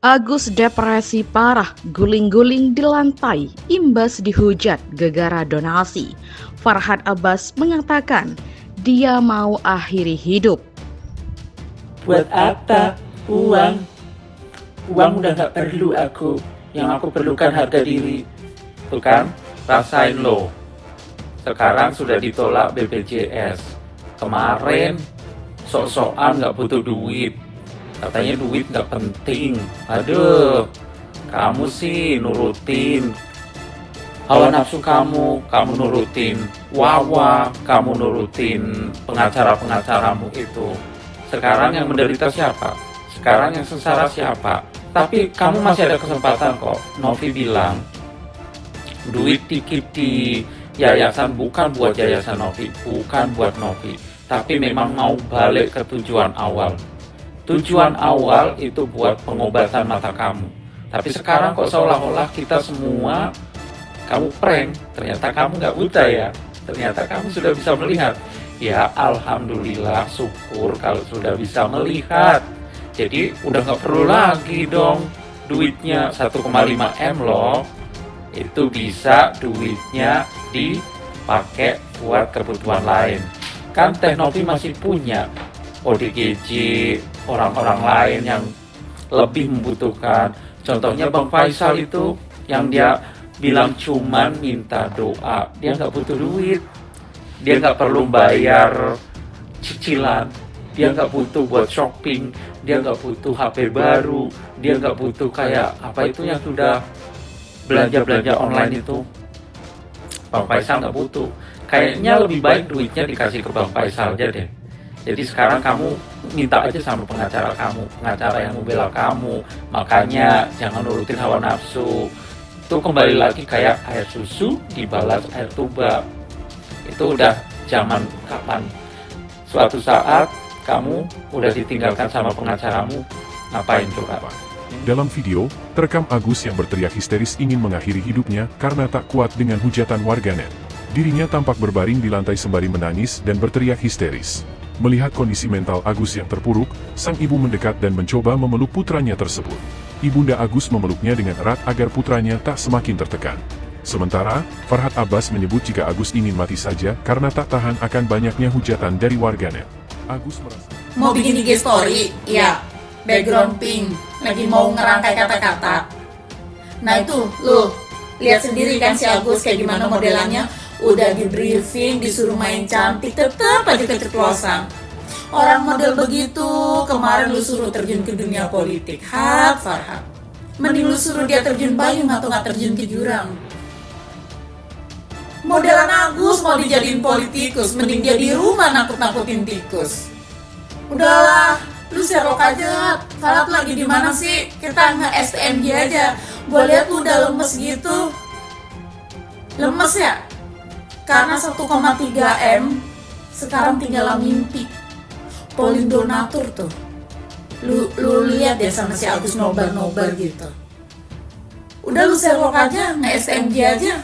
Agus depresi parah, guling-guling di lantai, imbas dihujat gegara donasi. Farhad Abbas mengatakan dia mau akhiri hidup. Buat apa? Uang. Uang udah gak perlu aku. Yang aku perlukan harga diri. Tuh kan, rasain lo. Sekarang sudah ditolak BPJS. Kemarin, sok-sokan gak butuh duit. Katanya duit gak penting. Aduh, kamu sih nurutin hawa nafsu kamu nurutin Wawa, kamu nurutin pengacara-pengacaramu itu. Sekarang yang menderita siapa? Sekarang yang sengsara siapa? Tapi kamu masih ada kesempatan kok. Novi bilang, duit dikit di yayasan bukan buat yayasan Novi, bukan buat Novi, tapi memang mau balik ke tujuan awal. Tujuan awal itu buat pengobatan mata kamu. Tapi sekarang kok seolah-olah kita semua kamu prank. Ternyata kamu nggak buta ya. Ternyata kamu sudah bisa melihat. Ya alhamdulillah, syukur kalau sudah bisa melihat. Jadi udah nggak perlu lagi dong duitnya 1,5 M loh. Itu bisa duitnya dipakai buat kebutuhan lain. Kan Teh Novi masih punya ODGJ, orang-orang lain yang lebih membutuhkan. Contohnya Bang Faisal itu yang dia bilang cuman minta doa. Dia nggak butuh duit. Dia nggak perlu bayar cicilan. Dia nggak butuh buat shopping. Dia nggak butuh HP baru. Dia nggak butuh kayak apa itu yang sudah belanja-belanja online itu. Bang Faisal nggak butuh. Kayaknya lebih baik duitnya dikasih ke Bang Faisal aja deh. Jadi sekarang kamu minta aja sama pengacara kamu, pengacara yang membela kamu. Makanya jangan nurutin hawa nafsu. Itu kembali lagi kayak air susu dibalas air tuba. Itu udah zaman kapan? Suatu saat kamu udah ditinggalkan sama pengacaramu, ngapain coba? Dalam video, terekam Agus yang berteriak histeris ingin mengakhiri hidupnya karena tak kuat dengan hujatan warganet. Dirinya tampak berbaring di lantai sembari menangis dan berteriak histeris. Melihat kondisi mental Agus yang terpuruk, sang ibu mendekat dan mencoba memeluk putranya tersebut. Ibunda Agus memeluknya dengan erat agar putranya tak semakin tertekan. Sementara, Farhad Abbas menyebut jika Agus ingin mati saja karena tak tahan akan banyaknya hujatan dari warganet. Agus merasa mau bikin IG story, ya, background pink, lagi mau ngerangkai kata-kata. Nah itu, lu lihat sendiri kan si Agus kayak gimana modelannya. Udah di briefing, disuruh main cantik, tetap aja keceplosan. Orang model begitu, kemarin lu suruh terjun ke dunia politik. Farhad, mending lu suruh dia terjun payung atau nggak terjun ke jurang. Modelan Agus mau dijadiin politikus, mending dia di rumah nakut-nakutin tikus. Udahlah, lu serok aja. Farhad lagi di mana sih? Kita nge-STMG aja. Gua lihat lu udah lemes gitu. Lemes ya? Karena 1,3 M sekarang tinggal mimpi. Polling donatur tuh. Lu lihat deh sama si Agus nobar-nobar gitu. Udah lu serok aja, nge-STMG aja.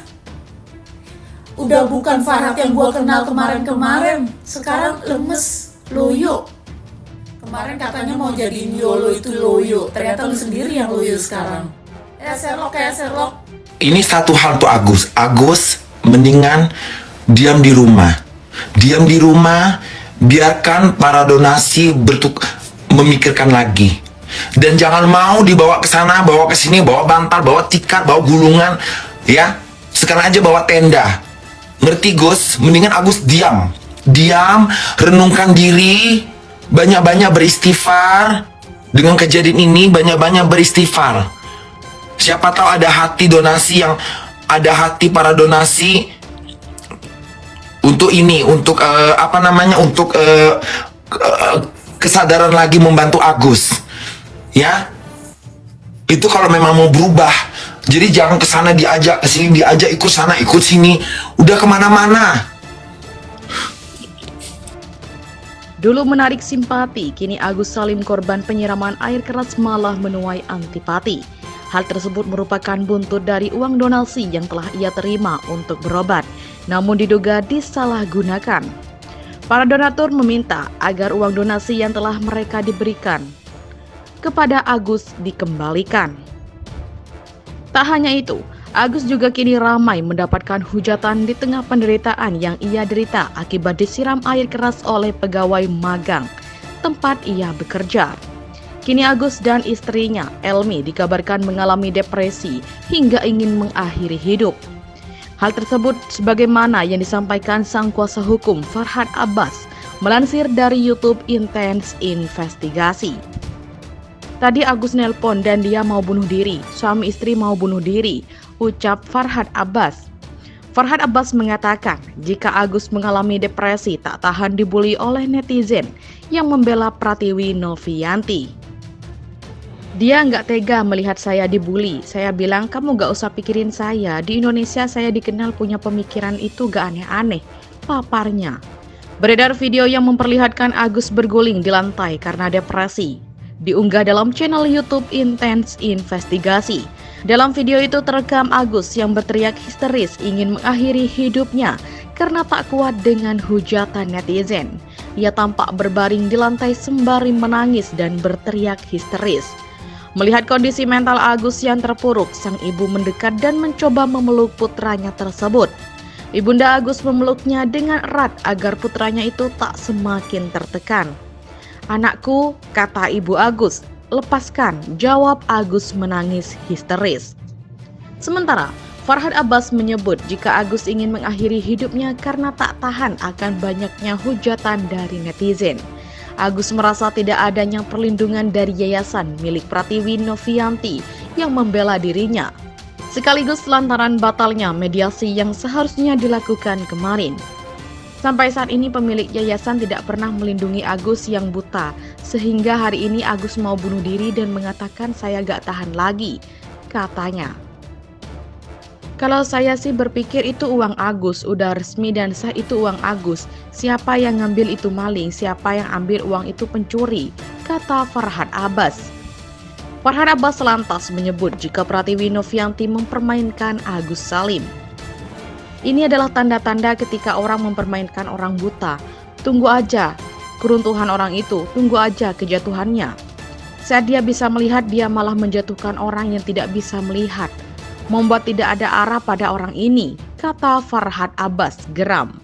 Udah bukan Farhad yang gua kenal kemarin-kemarin. Sekarang lemes, loyo. Kemarin katanya mau jadiin YOLO itu loyo. Ternyata lu sendiri yang loyo sekarang. Ya serok. Ini satu hal tuh Agus. Agus mendingan diam di rumah. Diam di rumah, biarkan para donasi memikirkan lagi. Dan jangan mau dibawa ke sana, bawa ke sini, bawa bantal, bawa tikar, bawa gulungan, ya. Sekarang aja bawa tenda. Ngerti Gus? Mendingan Agus diam. Diam, renungkan diri, banyak-banyak beristighfar. Dengan kejadian ini banyak-banyak beristighfar. Siapa tahu ada hati donasi yang ada hati para donasi untuk ini, untuk untuk kesadaran lagi membantu Agus, ya. Itu kalau memang mau berubah. Jadi jangan ke sana diajak, ke sini diajak, ikut sana ikut sini, udah kemana-mana. Dulu menarik simpati, kini Agus Salim korban penyiraman air keras malah menuai antipati. Hal tersebut merupakan buntut dari uang donasi yang telah ia terima untuk berobat, namun diduga disalahgunakan. Para donatur meminta agar uang donasi yang telah mereka diberikan kepada Agus dikembalikan. Tak hanya itu, Agus juga kini ramai mendapatkan hujatan di tengah penderitaan yang ia derita akibat disiram air keras oleh pegawai magang tempat ia bekerja. Kini Agus dan istrinya, Elmi, dikabarkan mengalami depresi hingga ingin mengakhiri hidup. Hal tersebut sebagaimana yang disampaikan sang kuasa hukum Farhad Abbas melansir dari YouTube Intens Investigasi. Tadi Agus nelpon dan dia mau bunuh diri, suami istri mau bunuh diri, ucap Farhad Abbas. Farhad Abbas mengatakan jika Agus mengalami depresi tak tahan dibully oleh netizen yang membela Pratiwi Novianti. Dia nggak tega melihat saya dibully. Saya bilang, kamu nggak usah pikirin saya. Di Indonesia saya dikenal punya pemikiran itu gak aneh-aneh, paparnya. Beredar video yang memperlihatkan Agus berguling di lantai karena depresi. Diunggah dalam channel YouTube Intens Investigasi. Dalam video itu terekam Agus yang berteriak histeris ingin mengakhiri hidupnya karena tak kuat dengan hujatan netizen. Ia tampak berbaring di lantai sembari menangis dan berteriak histeris. Melihat kondisi mental Agus yang terpuruk, sang ibu mendekat dan mencoba memeluk putranya tersebut. Ibunda Agus memeluknya dengan erat agar putranya itu tak semakin tertekan. "Anakku," kata ibu Agus, "lepaskan," jawab Agus menangis histeris. Sementara Farhad Abbas menyebut jika Agus ingin mengakhiri hidupnya karena tak tahan akan banyaknya hujatan dari netizen. Agus merasa tidak adanya perlindungan dari yayasan milik Pratiwi Novianti yang membela dirinya, sekaligus lantaran batalnya mediasi yang seharusnya dilakukan kemarin. Sampai saat ini pemilik yayasan tidak pernah melindungi Agus yang buta, sehingga hari ini Agus mau bunuh diri dan mengatakan saya gak tahan lagi, katanya. Kalau saya sih berpikir itu uang Agus, udah resmi dan sah itu uang Agus. Siapa yang ngambil itu maling, siapa yang ambil uang itu pencuri, kata Farhad Abbas. Farhad Abbas lantas menyebut jika Pratiwi Novianti mempermainkan Agus Salim. Ini adalah tanda-tanda ketika orang mempermainkan orang buta. Tunggu aja keruntuhan orang itu, tunggu aja kejatuhannya. Saat dia bisa melihat, dia malah menjatuhkan orang yang tidak bisa melihat, membuat tidak ada arah pada orang ini, kata Farhad Abbas geram.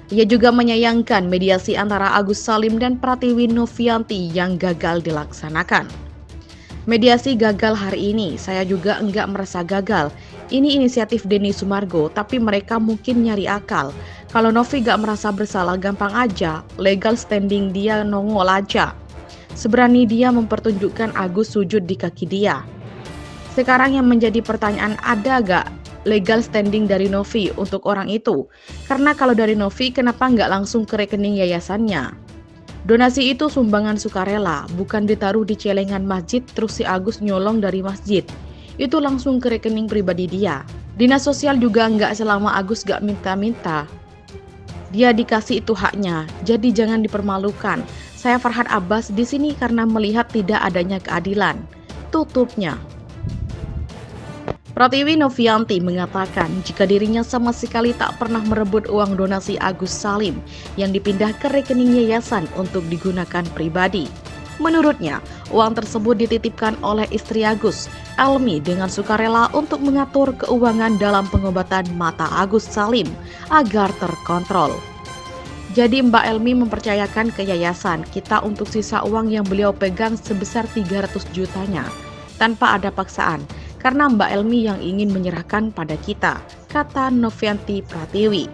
Ia juga menyayangkan mediasi antara Agus Salim dan Pratiwi Novianti yang gagal dilaksanakan. Mediasi gagal hari ini, saya juga enggak merasa gagal. Ini inisiatif Denny Sumargo, tapi mereka mungkin nyari akal. Kalau Novi gak merasa bersalah, gampang aja, legal standing dia nongol aja. Seberani dia mempertunjukkan Agus sujud di kaki dia. Sekarang yang menjadi pertanyaan, ada gak legal standing dari Novi untuk orang itu? Karena kalau dari Novi, kenapa nggak langsung ke rekening yayasannya? Donasi itu sumbangan sukarela, bukan ditaruh di celengan masjid terus si Agus nyolong dari masjid. Itu langsung ke rekening pribadi dia. Dinas sosial juga nggak selama Agus gak minta-minta. Dia dikasih itu haknya, jadi jangan dipermalukan. Saya Farhad Abbas di sini karena melihat tidak adanya keadilan, tutupnya. Pratiwi Novianti mengatakan jika dirinya sama sekali tak pernah merebut uang donasi Agus Salim yang dipindah ke rekening yayasan untuk digunakan pribadi. Menurutnya, uang tersebut dititipkan oleh istri Agus, Elmi, dengan sukarela untuk mengatur keuangan dalam pengobatan mata Agus Salim agar terkontrol. Jadi Mbak Elmi mempercayakan ke yayasan kita untuk sisa uang yang beliau pegang sebesar 300 jutanya, tanpa ada paksaan. Karena Mbak Elmi yang ingin menyerahkan pada kita, kata Novianti Pratiwi.